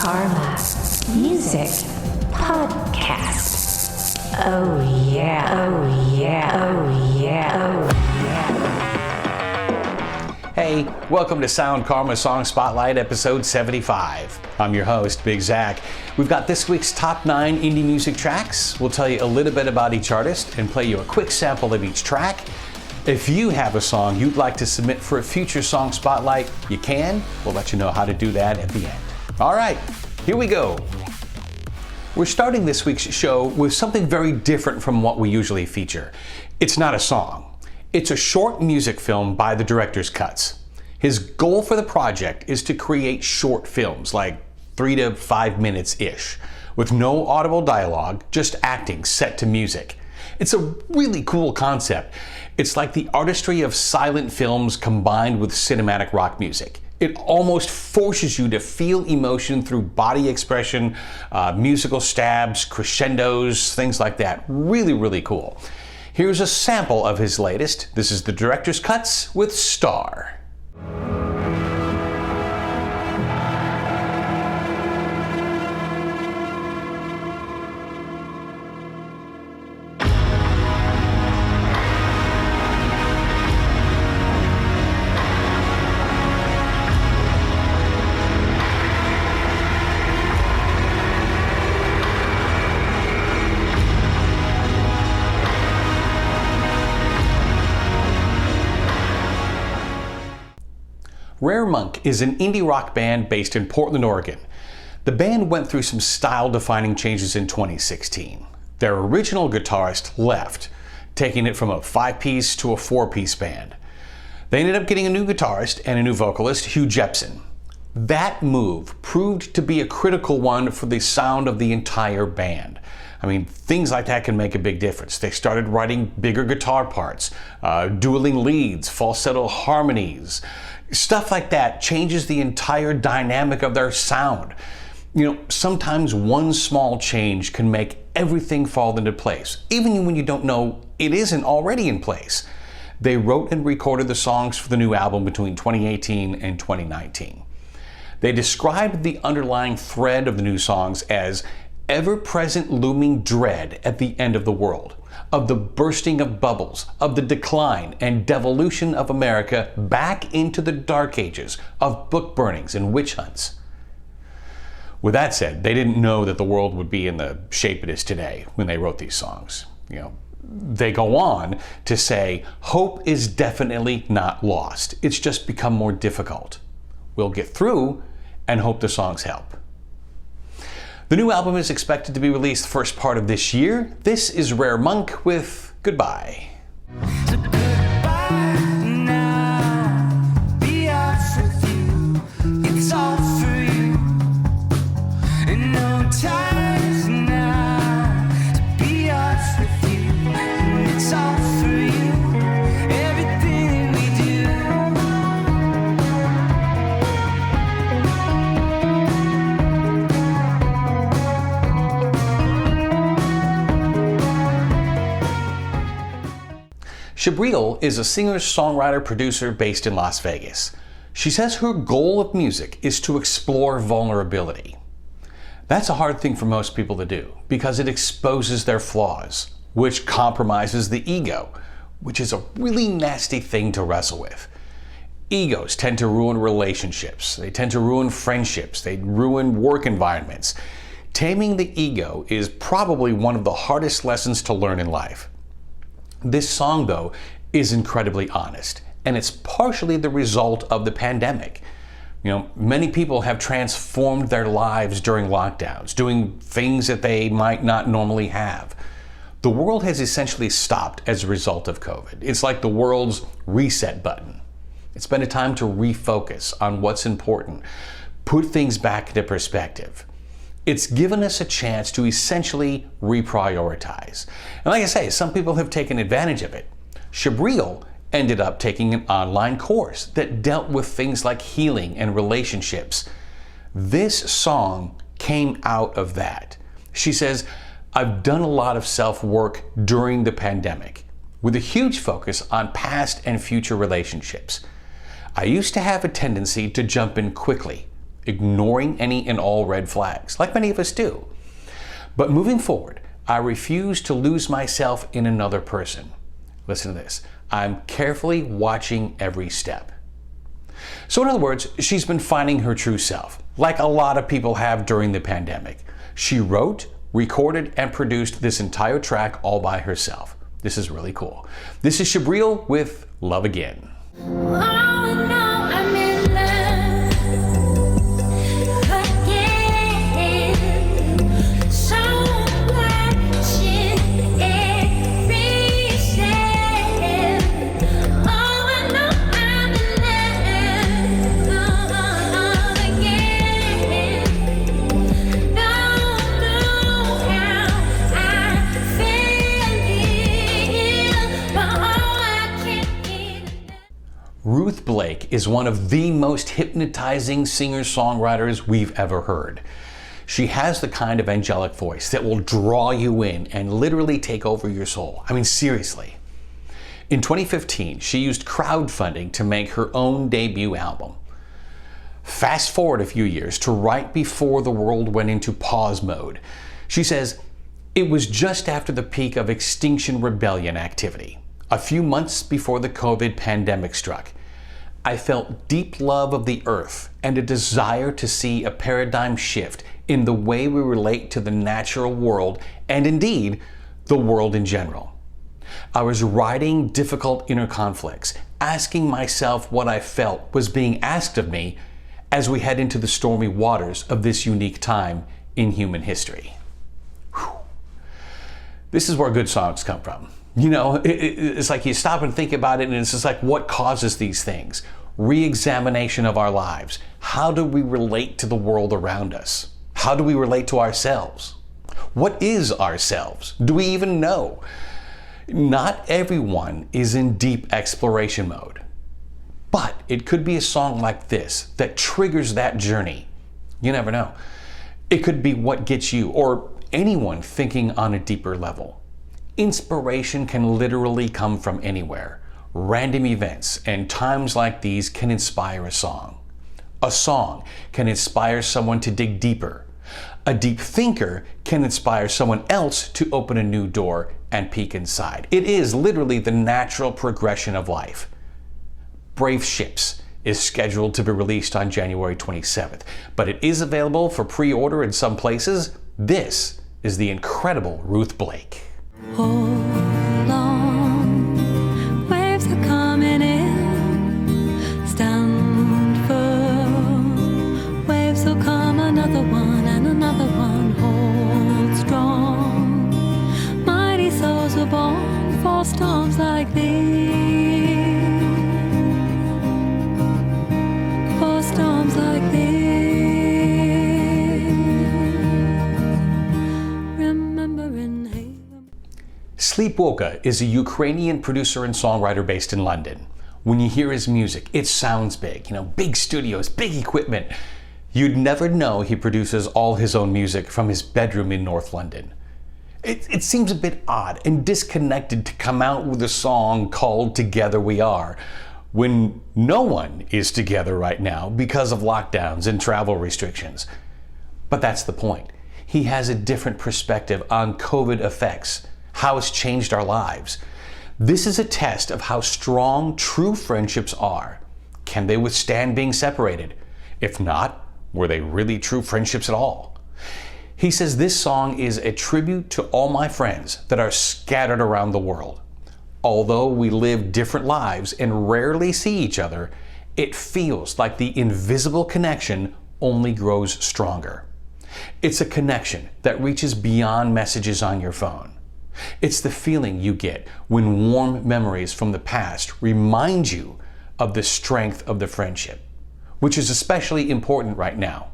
KHARMA Music Podcast. Oh yeah, oh yeah, oh yeah, oh yeah. Hey, welcome to Sound Karma Song Spotlight, episode 75. I'm your host, Big Zach. We've got this week's top 9 indie music tracks. We'll tell you a little bit about each artist and play you a quick sample of each track. If you have a song you'd like to submit for a future Song Spotlight, you can. We'll let you know how to do that at the end. All right, here we go. We're starting this week's show with something very different from what we usually feature. It's not a song. It's a short music film by the director's cuts. His goal for the project is to create short films, like 3 to 5 minutes-ish, with no audible dialogue, just acting set to music. It's a really cool concept. It's like the artistry of silent films combined with cinematic rock music. It almost forces you to feel emotion through body expression, musical stabs, crescendos, things like that. Really, really cool. Here's a sample of his latest. This is the director's cuts with Star. Rare Monk is an indie rock band based in Portland, Oregon. The band went through some style-defining changes in 2016. Their original guitarist left, taking it from a 5-piece to a 4-piece band. They ended up getting a new guitarist and a new vocalist, Hugh Jepson. That move proved to be a critical one for the sound of the entire band. I mean, things like that can make a big difference. They started writing bigger guitar parts, dueling leads, falsetto harmonies. Stuff like that changes the entire dynamic of their sound. You know, sometimes one small change can make everything fall into place, even when you don't know it isn't already in place. They wrote and recorded the songs for the new album between 2018 and 2019. They described the underlying thread of the new songs as ever-present looming dread at the end of the world, of the bursting of bubbles, of the decline and devolution of America back into the dark ages of book burnings and witch hunts. With that said, they didn't know that the world would be in the shape it is today when they wrote these songs. You know, they go on to say, hope is definitely not lost. It's just become more difficult. We'll get through and hope the songs help. The new album is expected to be released first part of this year. This is Rare Monk with Goodbye. So goodbye now, be off with you, it's all for you, and no ties now, to be off with you, and it's all for you, everything we do. Sabriel is a singer-songwriter-producer based in Las Vegas. She says her goal of music is to explore vulnerability. That's a hard thing for most people to do because it exposes their flaws, which compromises the ego, which is a really nasty thing to wrestle with. Egos tend to ruin relationships. They tend to ruin friendships. They ruin work environments. Taming the ego is probably one of the hardest lessons to learn in life. This song, though, is incredibly honest, and it's partially the result of the pandemic. You know, many people have transformed their lives during lockdowns, doing things that they might not normally have. The world has essentially stopped as a result of COVID. It's like the world's reset button. It's been a time to refocus on what's important, put things back into perspective. It's given us a chance to essentially reprioritize. And like I say, some people have taken advantage of it. Sabriel ended up taking an online course that dealt with things like healing and relationships. This song came out of that. She says, I've done a lot of self-work during the pandemic with a huge focus on past and future relationships. I used to have a tendency to jump in quickly ignoring any and all red flags, like many of us do. But moving forward, I refuse to lose myself in another person. Listen to this. I'm carefully watching every step. So in other words, she's been finding her true self, like a lot of people have during the pandemic. She wrote, recorded, and produced this entire track all by herself. This is really cool. This is Sabriel with Love Again. Ruth Blake is one of the most hypnotizing singer-songwriters we've ever heard. She has the kind of angelic voice that will draw you in and literally take over your soul. I mean, seriously. In 2015, she used crowdfunding to make her own debut album. Fast forward a few years to right before the world went into pause mode. She says, "It was just after the peak of Extinction Rebellion activity. A few months before the COVID pandemic struck, I felt deep love of the earth and a desire to see a paradigm shift in the way we relate to the natural world and indeed the world in general. I was riding difficult inner conflicts, asking myself what I felt was being asked of me as we head into the stormy waters of this unique time in human history." Whew. This is where good songs come from. You know, it's like you stop and think about it, and it's just like, what causes these things? Re-examination of our lives. How do we relate to the world around us? How do we relate to ourselves? What is ourselves? Do we even know? Not everyone is in deep exploration mode, but it could be a song like this that triggers that journey. You never know. It could be what gets you or anyone thinking on a deeper level. Inspiration can literally come from anywhere. Random events and times like these can inspire a song. A song can inspire someone to dig deeper. A deep thinker can inspire someone else to open a new door and peek inside. It is literally the natural progression of life. Brave Ships is scheduled to be released on January 27th, but it is available for pre-order in some places. This is the incredible Ruth Blake. Hold on, waves are coming in. Stand firm, waves will come, another one and another one. Hold strong, mighty souls were born for storms like these. For storms like these. Sleepwoka is a Ukrainian producer and songwriter based in London. When you hear his music, it sounds big, big studios, big equipment. You'd never know he produces all his own music from his bedroom in North London. It seems a bit odd and disconnected to come out with a song called Together We Are, when no one is together right now because of lockdowns and travel restrictions. But that's the point. He has a different perspective on COVID effects, how it's changed our lives. This is a test of how strong true friendships are. Can they withstand being separated? If not, were they really true friendships at all? He says this song is a tribute to all my friends that are scattered around the world. Although we live different lives and rarely see each other, it feels like the invisible connection only grows stronger. It's a connection that reaches beyond messages on your phone. It's the feeling you get when warm memories from the past remind you of the strength of the friendship, which is especially important right now.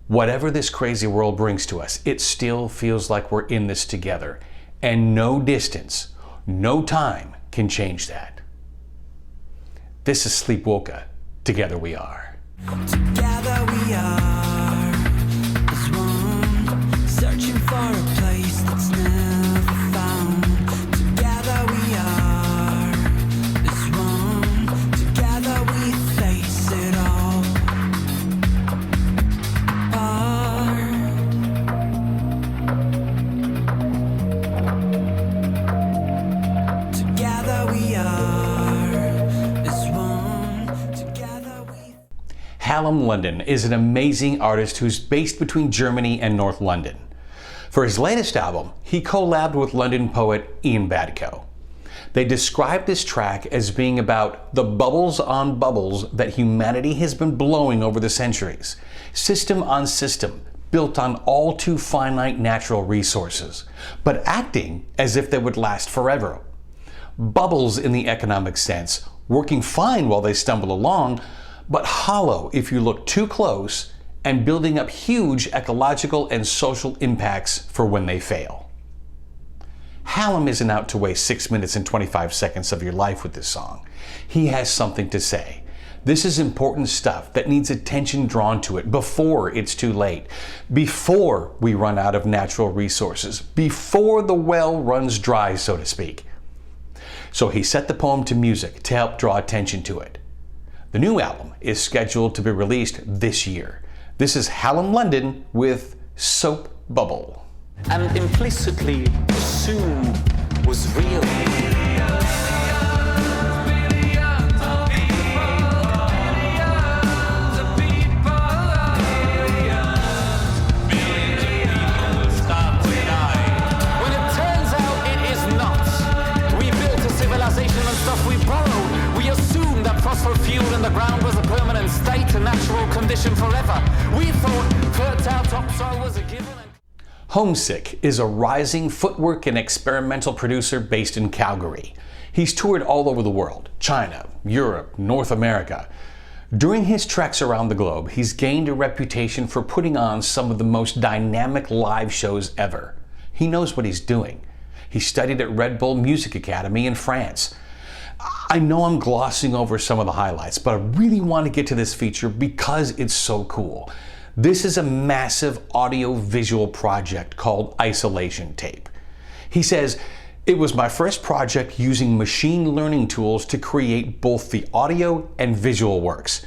Whatever this crazy world brings to us, it still feels like we're in this together, and no distance, no time can change that. This is Sleepwoka. Together we are. Together we are as one, searching for a place that's never found. Together we are as one, together we face it all. Hallam London is an amazing artist who's based between Germany and North London. For his latest album, he collabed with London poet Ian Badco. They described this track as being about the bubbles on bubbles that humanity has been blowing over the centuries, system on system, built on all too finite natural resources, but acting as if they would last forever. Bubbles in the economic sense, working fine while they stumble along, but hollow if you look too close, and building up huge ecological and social impacts for when they fail. Hallam isn't out to waste 6 minutes and 25 seconds of your life with this song. He has something to say. This is important stuff that needs attention drawn to it before it's too late, before we run out of natural resources, before the well runs dry, so to speak. So he set the poem to music to help draw attention to it. The new album is scheduled to be released this year. This is Hallam London with Soap Bubble. And implicitly assumed was real. When it turns out it is not. We built a civilization and stuff we borrowed. We assumed that fossil fuel in the ground was a permanent state, a natural condition forever. We thought fertile topsoil was a given. HomeSick is a rising footwork and experimental producer based in Calgary. He's toured all over the world, China, Europe, North America. During his treks around the globe, he's gained a reputation for putting on some of the most dynamic live shows ever. He knows what he's doing. He studied at Red Bull Music Academy in France. I know I'm glossing over some of the highlights, but I really want to get to this feature because it's so cool. This is a massive audio-visual project called Isolation Tape. He says, "It was my first project using machine learning tools to create both the audio and visual works.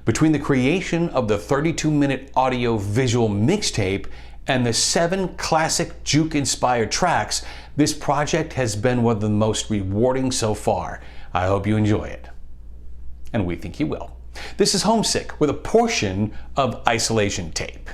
Between the creation of the 32-minute audio-visual mixtape and the 7 classic juke-inspired tracks, this project has been one of the most rewarding so far. I hope you enjoy it." And we think you will. This is HomeSick with a portion of Isolation Tape.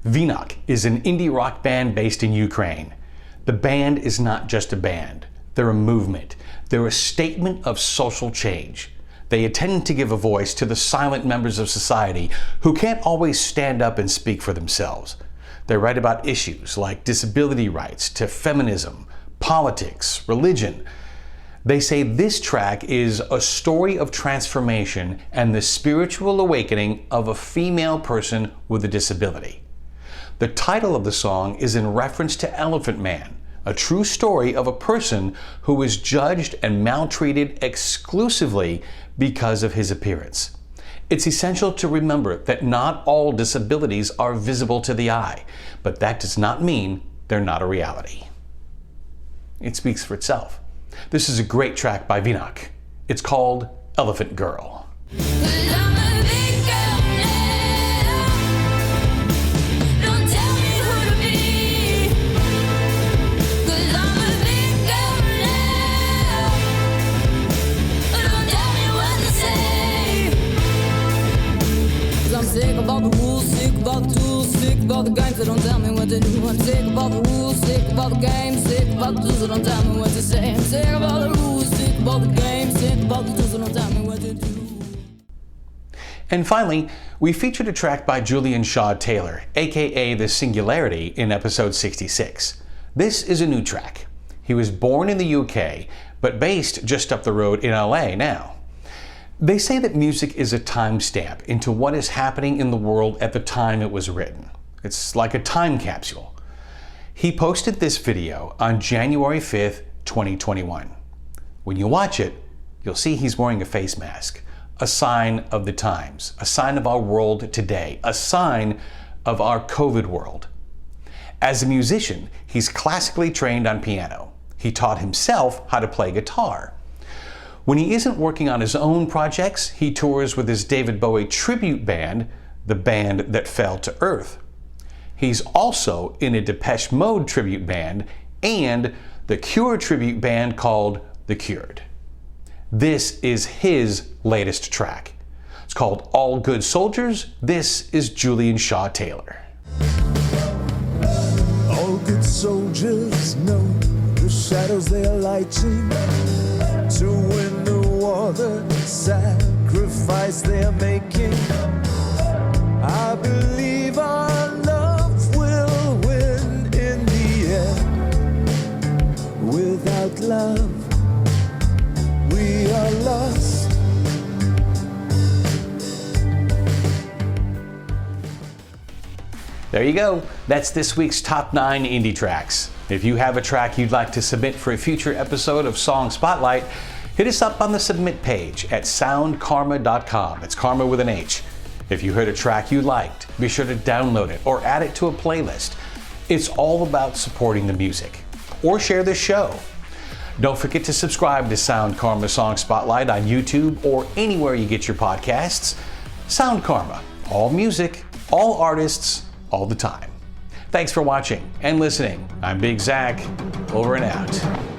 VINOK is an indie rock band based in Ukraine. The band is not just a band. They're a movement. They're a statement of social change. They intend to give a voice to the silent members of society who can't always stand up and speak for themselves. They write about issues like disability rights to feminism, politics, religion. They say this track is a story of transformation and the spiritual awakening of a female person with a disability. The title of the song is in reference to Elephant Man, a true story of a person who was judged and maltreated exclusively because of his appearance. It's essential to remember that not all disabilities are visible to the eye, but that does not mean they're not a reality. It speaks for itself. This is a great track by VINOK. It's called Elephant Girl. Sick about the rules, sick about the tools, sick about the games that don't tell me what to do. I'm sick about the rules, sick about the games, sick about the tools that don't tell me what to say. I'm sick about the rules, sick about the games, sick about the tools that don't tell me what to do. And finally, we featured a track by Julian Shah-Tayler, aka The Singularity, in episode 66. This is a new track. He was born in the UK, but based just up the road in LA now. They say that music is a timestamp into what is happening in the world at the time it was written. It's like a time capsule. He posted this video on January 5th, 2021. When you watch it, you'll see he's wearing a face mask, a sign of the times, a sign of our world today, a sign of our COVID world. As a musician, he's classically trained on piano. He taught himself how to play guitar. When he isn't working on his own projects, he tours with his David Bowie tribute band, the Band That Fell to Earth. He's also in a Depeche Mode tribute band and the Cure tribute band called The Cured. This is his latest track. It's called All Good Soldiers. This is Julian Shah-Tayler. All good soldiers know the shadows they are lighting to win the war, the sacrifice they are making. I believe our love will win in the end. Without love, we are lost. There you go. That's this week's Top 9 Indie Tracks. If you have a track you'd like to submit for a future episode of Song Spotlight, hit us up on the submit page at soundkarma.com. It's karma with an H. If you heard a track you liked, be sure to download it or add it to a playlist. It's all about supporting the music. Or share this show. Don't forget to subscribe to Sound Karma Song Spotlight on YouTube or anywhere you get your podcasts. Sound Karma, all music, all artists, all the time. Thanks for watching and listening. I'm Big Zach, over and out.